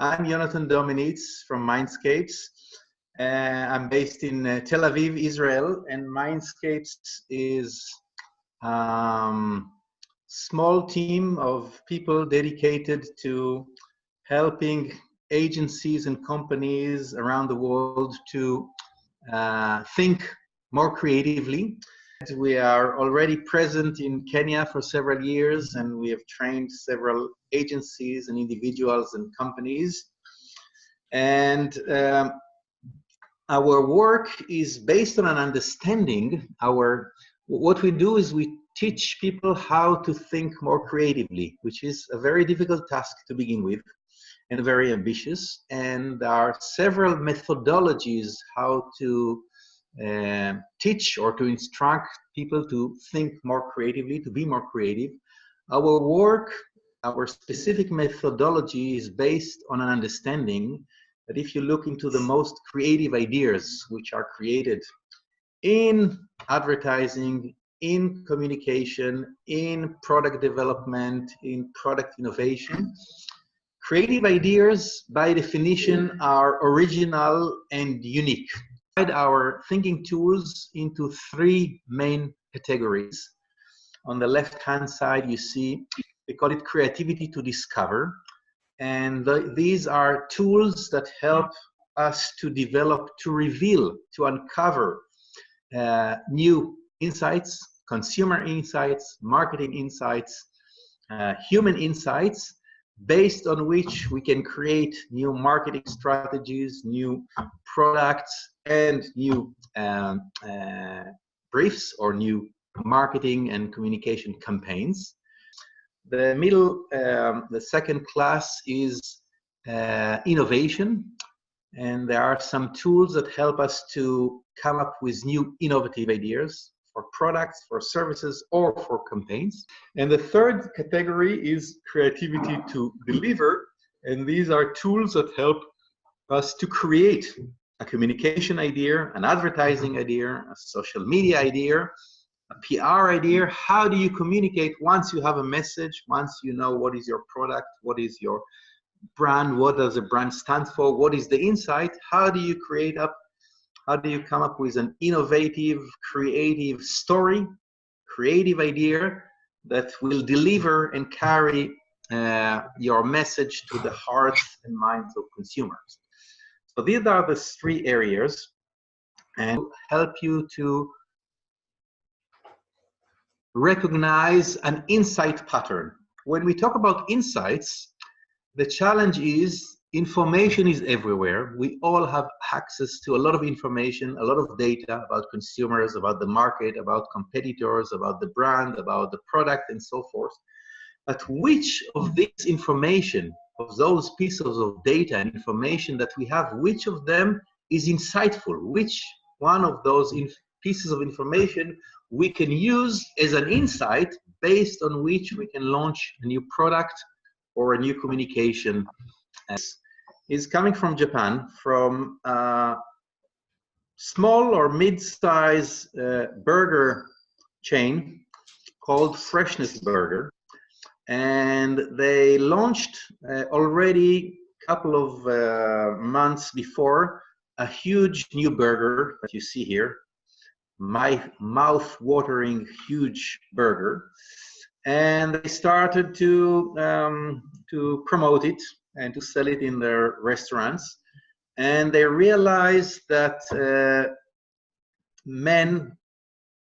I'm Yonathan Dominitz from Mindscapes. I'm based in Tel Aviv, Israel, and Mindscapes is a small team of people dedicated to helping agencies and companies around the world to think more creatively. We are already present in Kenya for several years, and we have trained several agencies and individuals and companies. And our work is based on an understanding. What we do is we teach people how to think more creatively, which is a very difficult task to begin with and very ambitious. And there are several methodologies how to teach or to instruct people to think more creatively, to be more creative. Our work, our specific methodology is based on an understanding that if you look into the most creative ideas which are created in advertising, in communication, in product development, in product innovation, creative ideas by definition are original and unique. Our thinking tools into three main categories. On the left-hand side, you see, we call it creativity to discover. And these are tools that help us to develop, to reveal, to uncover new insights, consumer insights, marketing insights, human insights, based on which we can create new marketing strategies, new products, and new briefs or new marketing and communication campaigns. The middle, the second class is innovation, and there are some tools that help us to come up with new innovative ideas for products, for services, or for campaigns. And the third category is creativity to deliver, and these are tools that help us to create a communication idea, an advertising idea, a social media idea, a PR idea. How do you communicate once you have a message, once you know what is your product, what is your brand, what does the brand stand for, what is the insight? How do you come up with an innovative, creative story, creative idea that will deliver and carry your message to the hearts and minds of consumers? So these are the three areas, and help you to recognize an insight pattern. When we talk about insights, the challenge is information is everywhere. We all have access to a lot of information, a lot of data about consumers, about the market, about competitors, about the brand, about the product, and so forth. But which of this information, of those pieces of data and information that we have, which of them is insightful? Which one of those pieces of information we can use as an insight based on which we can launch a new product or a new communication? Is coming from Japan, from a small or mid-size burger chain called Freshness Burger. And they launched already a couple of months before a huge new burger that you see here, my mouth-watering huge burger. And they started to promote it and to sell it in their restaurants. And they realized that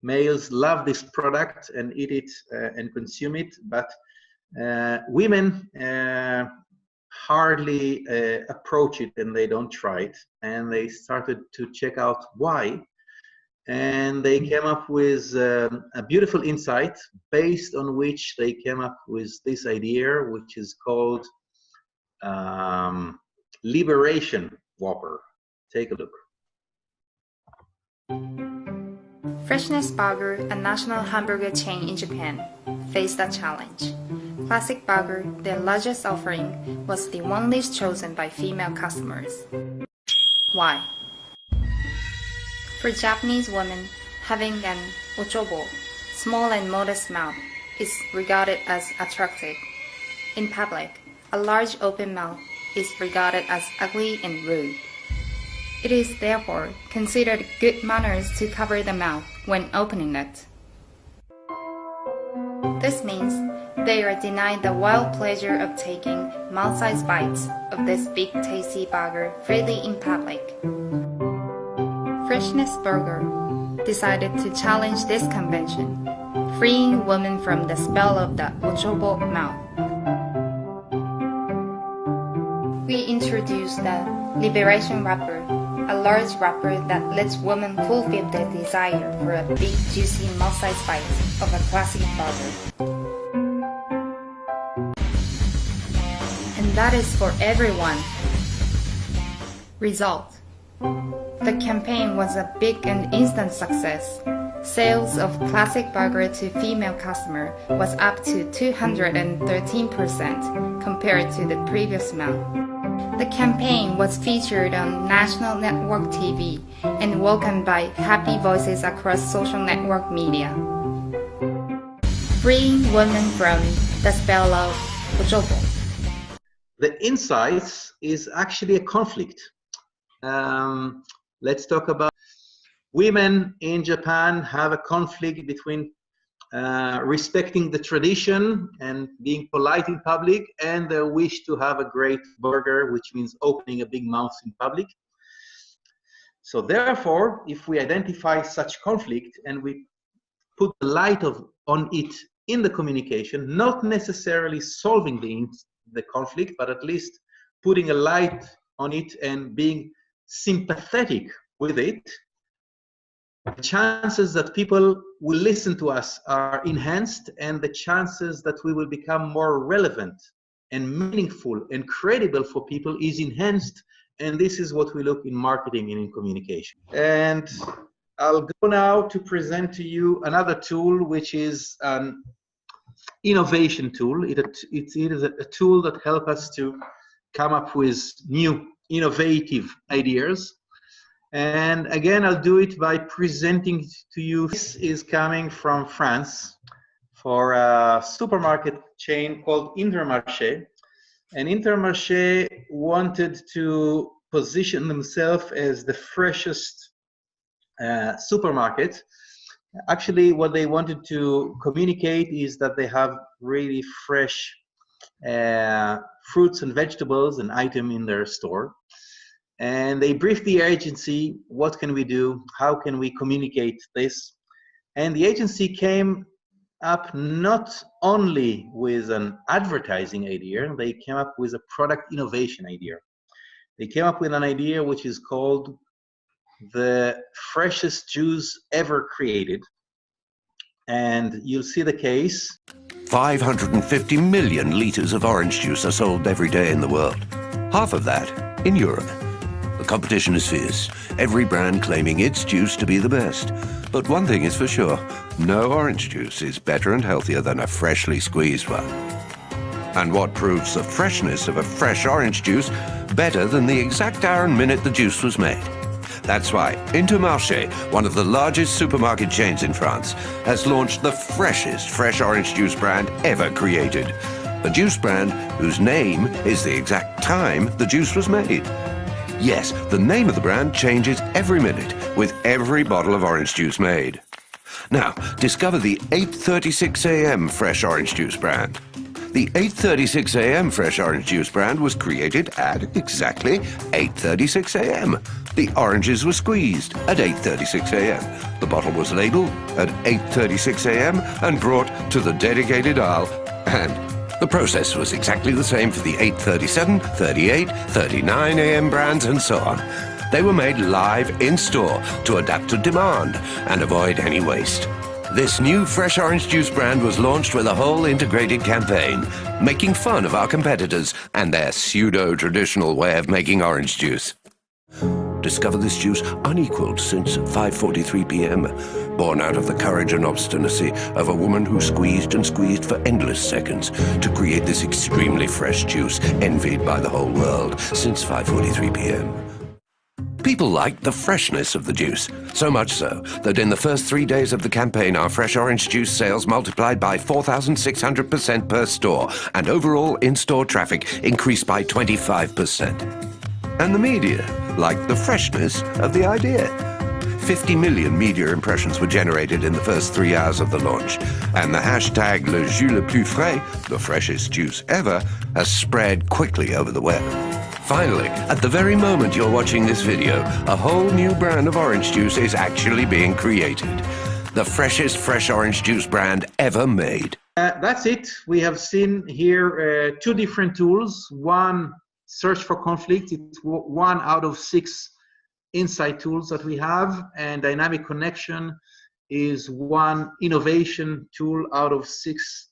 males love this product and eat it and consume it, but women hardly approach it and they don't try it. And they started to check out why. And they came up with a beautiful insight based on which they came up with this idea, which is called Liberation Whopper. Take a look. Freshness Burger, a national hamburger chain in Japan, faced a challenge. Classic Burger, their largest offering, was the one least chosen by female customers. Why? For Japanese women, having an ochobo, small and modest mouth, is regarded as attractive. In public, a large open mouth is regarded as ugly and rude. It is therefore considered good manners to cover the mouth when opening it. This means they are denied the wild pleasure of taking mouth-sized bites of this big tasty burger freely in public. Freshness Burger decided to challenge this convention, freeing women from the spell of the ochobo mouth. We introduced the Liberation Wrapper, a large wrapper that lets women fulfill their desire for a big, juicy, mouth-sized bite of a classic burger. And that is for everyone. Result: the campaign was a big and instant success. Sales of classic burger to female customer was up to 213% compared to the previous month. The campaign was featured on national network TV and welcomed by happy voices across social network media. Freeing women from the spell of ochobo. The insights is actually a conflict. Let's talk about women in Japan have a conflict between respecting the tradition and being polite in public and their wish to have a great burger, which means opening a big mouth in public. So therefore, if we identify such conflict and we put the light on it in the communication, not necessarily solving the conflict, but at least putting a light on it and being sympathetic with it, the chances that people will listen to us are enhanced, and the chances that we will become more relevant and meaningful and credible for people is enhanced. And this is what we look in marketing and in communication. And I'll go now to present to you another tool, which is an innovation tool. It is a tool that helps us to come up with new innovative ideas. And again, I'll do it by presenting to you. This is coming from France for a supermarket chain called Intermarché. And Intermarché wanted to position themselves as the freshest supermarket. Actually, what they wanted to communicate is that they have really fresh fruits and vegetables and items in their store. And they briefed the agency, what can we do? How can we communicate this? And the agency came up not only with an advertising idea, they came up with a product innovation idea. They came up with an idea which is called the freshest juice ever created. And you'll see the case. 550 million litres of orange juice are sold every day in the world. Half of that in Europe. The competition is fierce, every brand claiming its juice to be the best. But one thing is for sure, no orange juice is better and healthier than a freshly squeezed one. And what proves the freshness of a fresh orange juice better than the exact hour and minute the juice was made? That's why Intermarché, one of the largest supermarket chains in France, has launched the freshest fresh orange juice brand ever created. A juice brand whose name is the exact time the juice was made. Yes, the name of the brand changes every minute with every bottle of orange juice made. Now, discover the 8:36 a.m. fresh orange juice brand. The 8:36 a.m. fresh orange juice brand was created at exactly 8:36 a.m. The oranges were squeezed at 8:36 a.m. The bottle was labeled at 8:36 a.m. and brought to the dedicated aisle, and the process was exactly the same for the 8:37, 38, 39 a.m. brands and so on. They were made live in store to adapt to demand and avoid any waste. This new fresh orange juice brand was launched with a whole integrated campaign, making fun of our competitors and their pseudo-traditional way of making orange juice. Discover this juice unequaled since 5:43 p.m., born out of the courage and obstinacy of a woman who squeezed and squeezed for endless seconds to create this extremely fresh juice envied by the whole world since 5:43 p.m. People liked the freshness of the juice, so much so that in the first 3 days of the campaign, our fresh orange juice sales multiplied by 4,600% per store, and overall in-store traffic increased by 25%. And the media liked the freshness of the idea. 50 million media impressions were generated in the first 3 hours of the launch, and the hashtag Le Jus le plus frais, the freshest juice ever, has spread quickly over the web. Finally, at the very moment you're watching this video, a whole new brand of orange juice is actually being created. The freshest fresh orange juice brand ever made. That's it. We have seen here 2 different tools. One, search for conflict. It's 1 out of 6 insight tools that we have, and dynamic connection is 1 innovation tool out of 6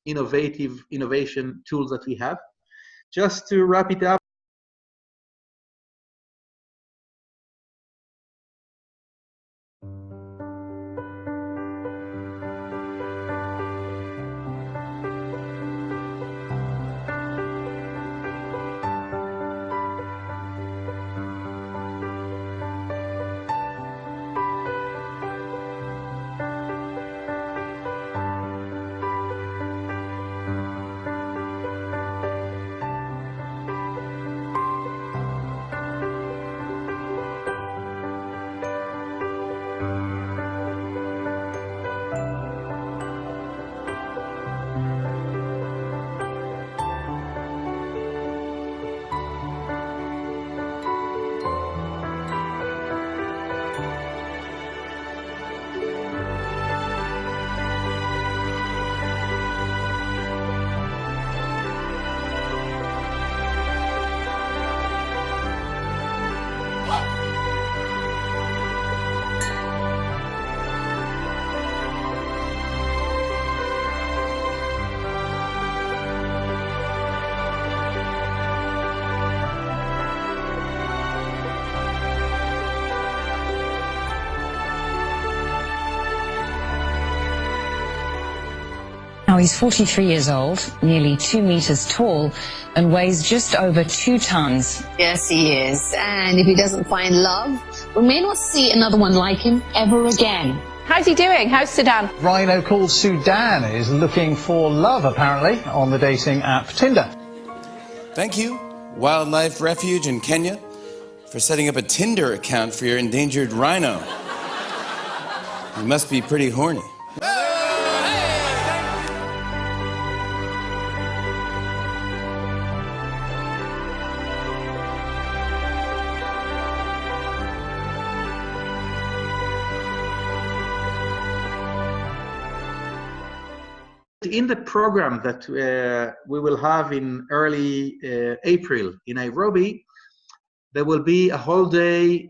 innovation tools that we have. Just to wrap it up, Now he's 43 years old, nearly 2 meters tall, and weighs just over 2 tons. Yes, he is. And if he doesn't find love, we may not see another one like him ever again. How's he doing? How's Sudan? Rhino called Sudan is looking for love, apparently, on the dating app Tinder. Thank you, Wildlife Refuge in Kenya, for setting up a Tinder account for your endangered rhino. You must be pretty horny. in the program that we will have in early April in Nairobi, there will be a whole day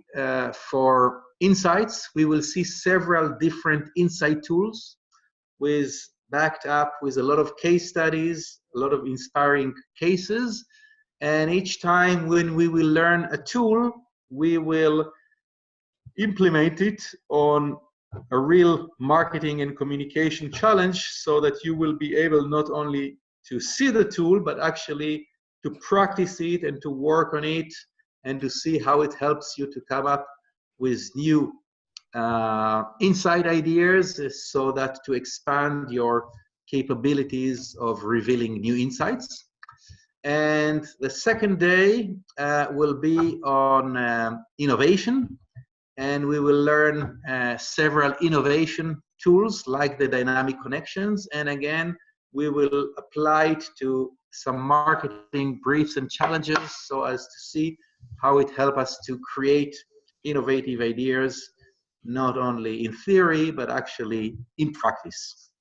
for insights. We will see several different insight tools backed up with a lot of case studies, a lot of inspiring cases. And each time when we will learn a tool, we will implement it on a real marketing and communication challenge, so that you will be able not only to see the tool, but actually to practice it and to work on it and to see how it helps you to come up with new insight ideas, so that to expand your capabilities of revealing new insights. And the second day will be on innovation, and we will learn several innovation tools like the dynamic connections. And again, we will apply it to some marketing briefs and challenges, so as to see how it helps us to create innovative ideas, not only in theory, but actually in practice.